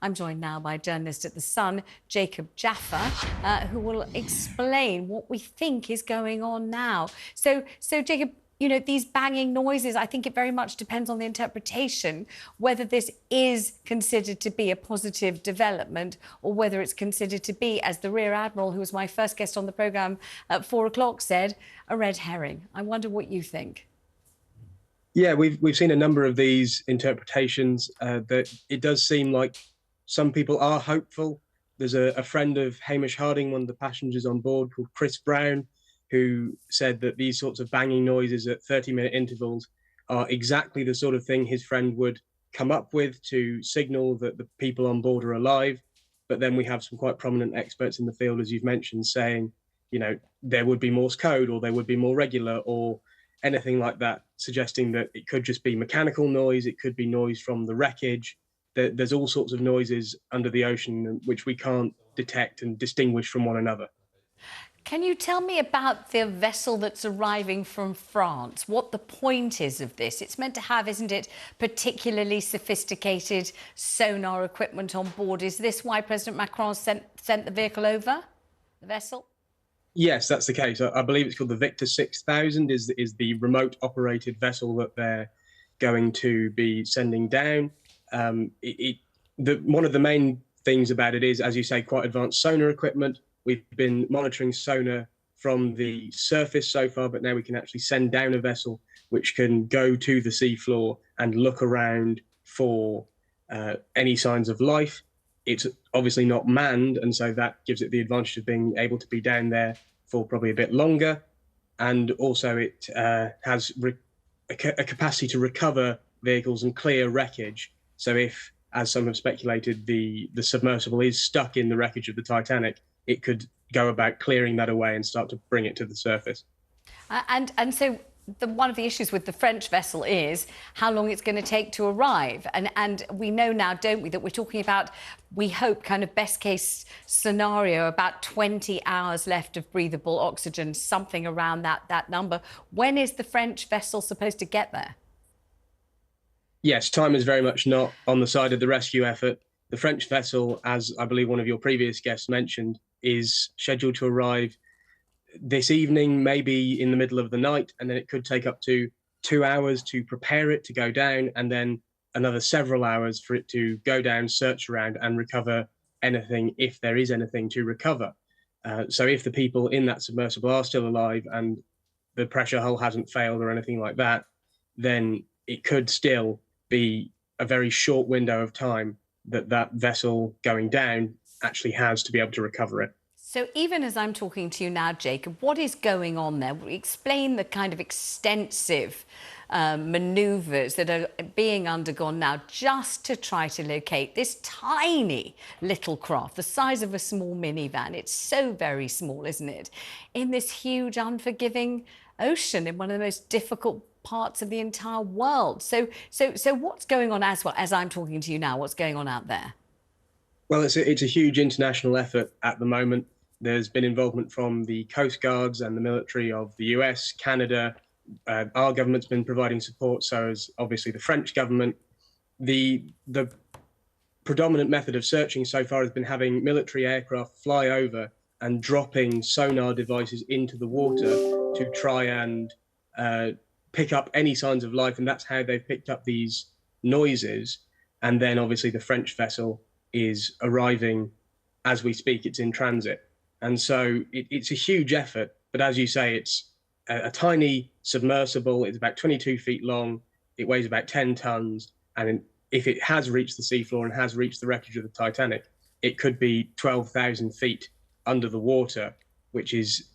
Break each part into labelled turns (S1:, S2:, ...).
S1: I'm joined now by journalist at The Sun, Jacob Jaffa, who will explain what we think is going on now. So Jacob, you know, these banging noises, I think it very much depends on the interpretation, whether this is considered to be a positive development or whether it's considered to be, as the Rear Admiral, who was my first guest on the programme at 4 o'clock, said, a red herring. I wonder what you think.
S2: Yeah, we've seen a number of these interpretations. That it does seem like some people are hopeful. There's a friend of Hamish Harding, one of the passengers on board, called Chris Brown, who said that these sorts of banging noises at 30-minute intervals are exactly the sort of thing his friend would come up with to signal that the people on board are alive. But then we have some quite prominent experts in the field, as you've mentioned, saying, you know, there would be Morse code, or they would be more regular, or anything like that, suggesting that it could just be mechanical noise, it could be noise from the wreckage. There's all sorts of noises under the ocean which we can't detect and distinguish from one another.
S1: Can you tell me about the vessel that's arriving from France? What the point is of this? It's meant to have, isn't it, particularly sophisticated sonar equipment on board. Is this why President Macron sent the vehicle over, the vessel?
S2: Yes, that's the case. I believe it's called the Victor 6000 is the remote operated vessel that they're going to be sending down. One of the main things about it is, as you say, quite advanced sonar equipment. We've been monitoring sonar from the surface so far, but now we can actually send down a vessel which can go to the seafloor and look around for any signs of life. It's obviously not manned, and so that gives it the advantage of being able to be down there for probably a bit longer. And also it has a capacity to recover vehicles and clear wreckage. So if, as some have speculated, the submersible is stuck in the wreckage of the Titanic, it could go about clearing that away and start to bring it to the surface.
S1: And so one of the issues with the French vessel is how long it's going to take to arrive. And we know now, don't we, that we're talking about, we hope, kind of best case scenario, about 20 hours left of breathable oxygen, something around that number. When is the French vessel supposed to get there?
S2: Yes, time is very much not on the side of the rescue effort. The French vessel, as I believe one of your previous guests mentioned, is scheduled to arrive this evening, maybe in the middle of the night, and then it could take up to 2 hours to prepare it to go down, and then another several hours for it to go down, search around, and recover anything, if there is anything to recover. So if the people in that submersible are still alive and the pressure hull hasn't failed or anything like that, then it could still be a very short window of time that vessel going down actually has to be able to recover it.
S1: So even as I'm talking to you now, Jacob, what is going on there? Explain the kind of extensive manoeuvres that are being undergone now just to try to locate this tiny little craft, the size of a small minivan. It's so very small, isn't it? In this huge, unforgiving ocean, in one of the most difficult parts of the entire world. So what's going on as well as I'm talking to you now? What's going on out there?
S2: Well, it's a huge international effort at the moment. There's been involvement from the coastguards and the military of the US, Canada. Our government's been providing support, so has obviously the French government. The predominant method of searching so far has been having military aircraft fly over and dropping sonar devices into the water to try and pick up any signs of life, and that's how they've picked up these noises. And then obviously the French vessel is arriving as we speak. It's in transit, and so it's a huge effort. But as you say, it's a tiny submersible. It's about 22 feet long. It weighs about 10 tons, and if it has reached the seafloor and has reached the wreckage of the Titanic, it could be 12,000 feet under the water, which is,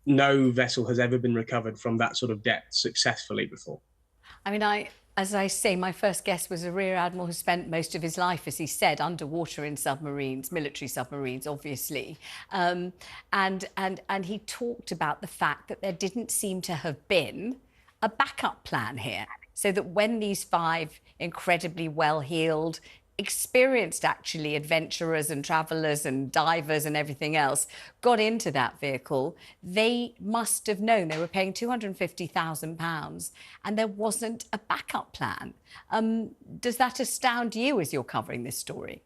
S2: no vessel has ever been recovered from that sort of depth successfully before.
S1: I mean, as I say, my first guest was a Rear Admiral who spent most of his life, as he said, underwater in submarines, military submarines, obviously. And he talked about the fact that there didn't seem to have been a backup plan here, so that when these 5 incredibly well-heeled, experienced, actually, adventurers and travellers and divers and everything else got into that vehicle, they must have known they were paying £250,000 and there wasn't a backup plan. Does that astound you as you're covering this story?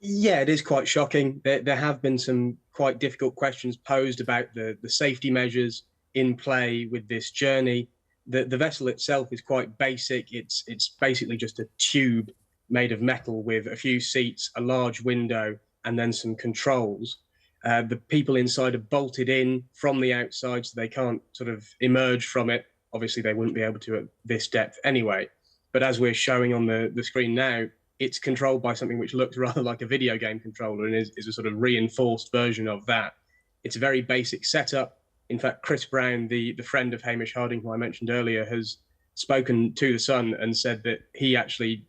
S2: Yeah, it is quite shocking. There have been some quite difficult questions posed about the safety measures in play with this journey. The vessel itself is quite basic. It's basically just a tube made of metal with a few seats, a large window, and then some controls. The people inside are bolted in from the outside, so they can't sort of emerge from it. Obviously, they wouldn't be able to at this depth anyway. But as we're showing on the screen now, it's controlled by something which looks rather like a video game controller and is a sort of reinforced version of that. It's a very basic setup. In fact, Chris Brown, the friend of Hamish Harding, who I mentioned earlier, has spoken to The Sun and said that he actually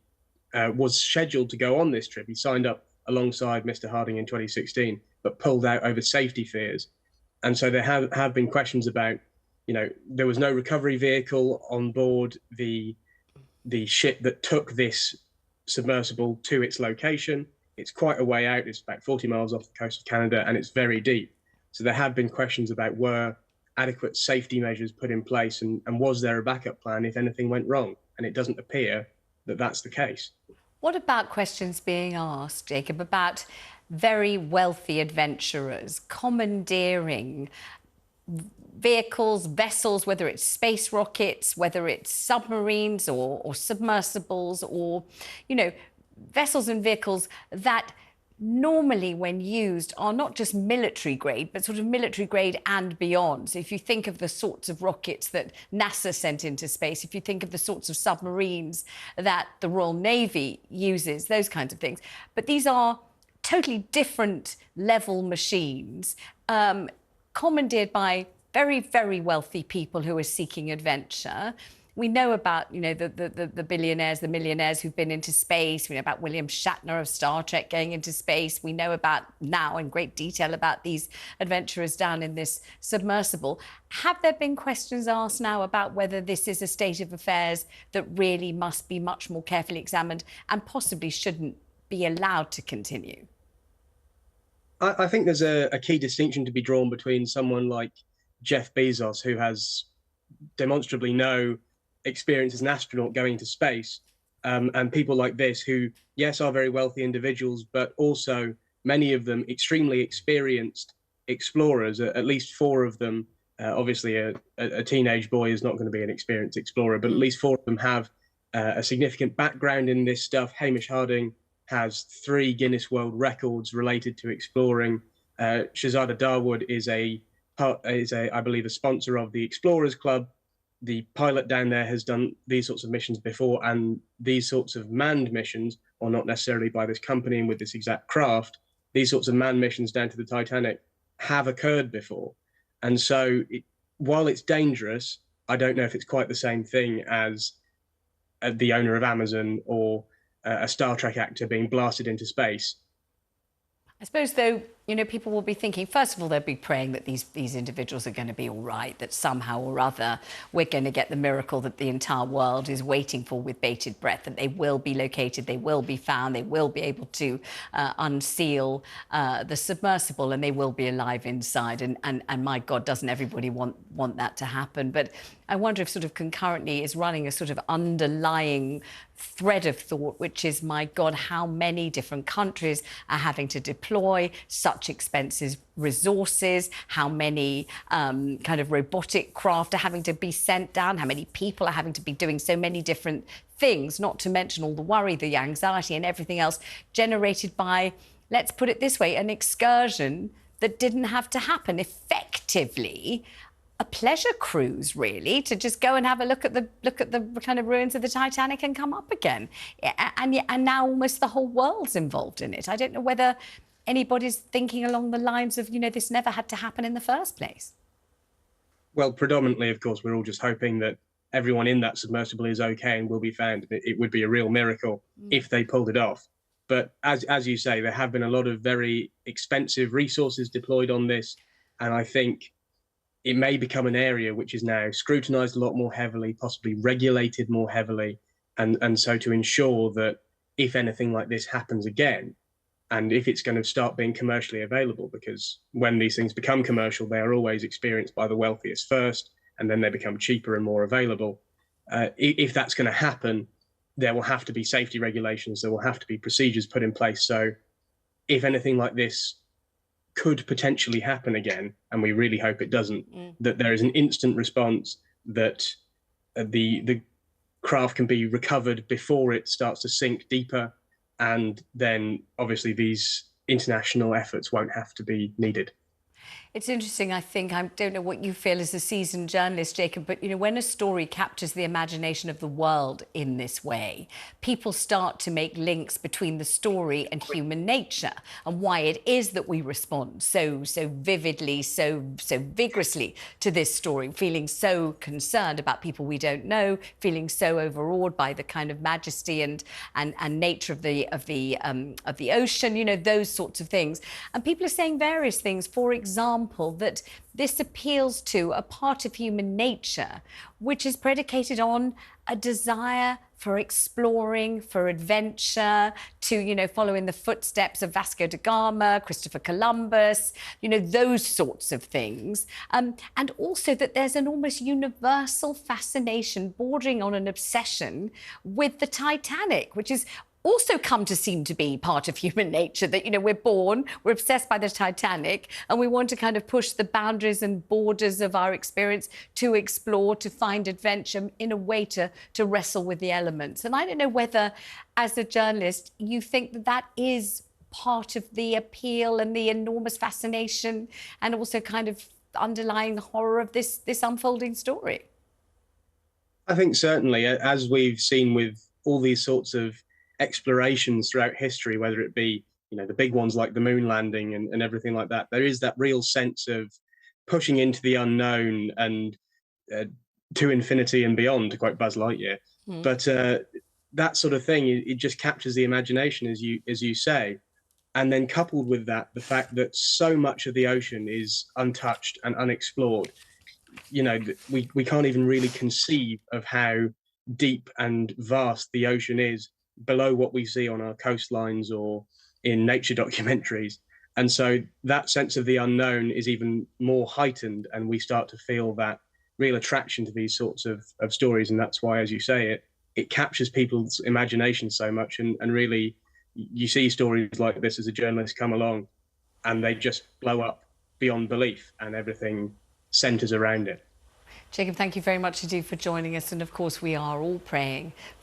S2: was scheduled to go on this trip. He signed up alongside Mr. Harding in 2016, but pulled out over safety fears. And so there have been questions about, there was no recovery vehicle on board the ship that took this submersible to its location. It's quite a way out. It's about 40 miles off the coast of Canada, and it's very deep. So there have been questions about were adequate safety measures put in place, and was there a backup plan if anything went wrong? And it doesn't appear that that's the case.
S1: What about questions being asked, Jacob, about very wealthy adventurers commandeering vehicles, vessels, whether it's space rockets, whether it's submarines or submersibles, or, vessels and vehicles that normally when used are not just military grade, but sort of military grade and beyond. So if you think of the sorts of rockets that NASA sent into space, if you think of the sorts of submarines that the Royal Navy uses, those kinds of things. But these are totally different level machines, commandeered by very, very wealthy people who are seeking adventure. We know about, the billionaires, the millionaires who've been into space. We know about William Shatner of Star Trek going into space. We know about now in great detail about these adventurers down in this submersible. Have there been questions asked now about whether this is a state of affairs that really must be much more carefully examined and possibly shouldn't be allowed to continue?
S2: I think there's a key distinction to be drawn between someone like Jeff Bezos, who has demonstrably no experience as an astronaut going to space, and people like this who, yes, are very wealthy individuals, but also many of them extremely experienced explorers, at least four of them. Obviously, a teenage boy is not going to be an experienced explorer, but at least four of them have a significant background in this stuff. Hamish Harding has 3 Guinness World Records related to exploring. Shahzada Dawood is I believe, a sponsor of the Explorers Club. The pilot down there has done these sorts of missions before, and these sorts of manned missions, or not necessarily by this company and with this exact craft, these sorts of manned missions down to the Titanic have occurred before. And so while it's dangerous, I don't know if it's quite the same thing as the owner of Amazon or a Star Trek actor being blasted into space.
S1: I suppose, though, people will be thinking, first of all, they'll be praying that these individuals are going to be all right, that somehow or other we're going to get the miracle that the entire world is waiting for with bated breath, that they will be located, they will be found, they will be able to unseal the submersible, and they will be alive inside. And my God, doesn't everybody want that to happen? But I wonder if sort of concurrently is running a sort of underlying thread of thought, which is, my God, how many different countries are having to deploy such expensive resources, how many kind of robotic craft are having to be sent down, how many people are having to be doing so many different things, not to mention all the worry, the anxiety and everything else generated by, let's put it this way, an excursion that didn't have to happen. Effectively, a pleasure cruise, really, to just go and have a look at the kind of ruins of the Titanic and come up again. And now almost the whole world's involved in it. I don't know whether anybody's thinking along the lines of, this never had to happen in the first place.
S2: Well, predominantly, of course, we're all just hoping that everyone in that submersible is okay and will be found. It would be a real miracle if they pulled it off. But as you say, there have been a lot of very expensive resources deployed on this, and I think it may become an area which is now scrutinized a lot more heavily, possibly regulated more heavily. And so to ensure that if anything like this happens again, and if it's going to start being commercially available, because when these things become commercial, they are always experienced by the wealthiest first, and then they become cheaper and more available. If that's going to happen, there will have to be safety regulations, there will have to be procedures put in place. So if anything like this could potentially happen again, and we really hope it doesn't, that there is an instant response, that the craft can be recovered before it starts to sink deeper, and then obviously these international efforts won't have to be needed.
S1: It's interesting, I think. I don't know what you feel as a seasoned journalist, Jacob, but when a story captures the imagination of the world in this way, people start to make links between the story and human nature, and why it is that we respond so vividly, so vigorously to this story, feeling so concerned about people we don't know, feeling so overawed by the kind of majesty and nature of the ocean, those sorts of things. And people are saying various things. For example, that this appeals to a part of human nature which is predicated on a desire for exploring, for adventure, to, follow in the footsteps of Vasco da Gama, Christopher Columbus, those sorts of things. And also that there's an almost universal fascination bordering on an obsession with the Titanic, which is also come to seem to be part of human nature, that, we're born, we're obsessed by the Titanic, and we want to kind of push the boundaries and borders of our experience to explore, to find adventure, in a way to wrestle with the elements. And I don't know whether, as a journalist, you think that that is part of the appeal and the enormous fascination, and also kind of underlying the horror of this unfolding story.
S2: I think certainly, as we've seen with all these sorts of explorations throughout history, whether it be the big ones like the moon landing and everything like that, there is that real sense of pushing into the unknown and to infinity and beyond, to quote Buzz Lightyear. But that sort of thing, it just captures the imagination, as you say. And then coupled with that, the fact that so much of the ocean is untouched and unexplored, we can't even really conceive of how deep and vast the ocean is below what we see on our coastlines or in nature documentaries. And so that sense of the unknown is even more heightened, and we start to feel that real attraction to these sorts of stories. And that's why, as you say, it captures people's imagination so much. And really, you see stories like this as a journalist come along, and they just blow up beyond belief, and everything centers around it.
S1: Jacob, thank you very much indeed for joining us. And of course, we are all praying for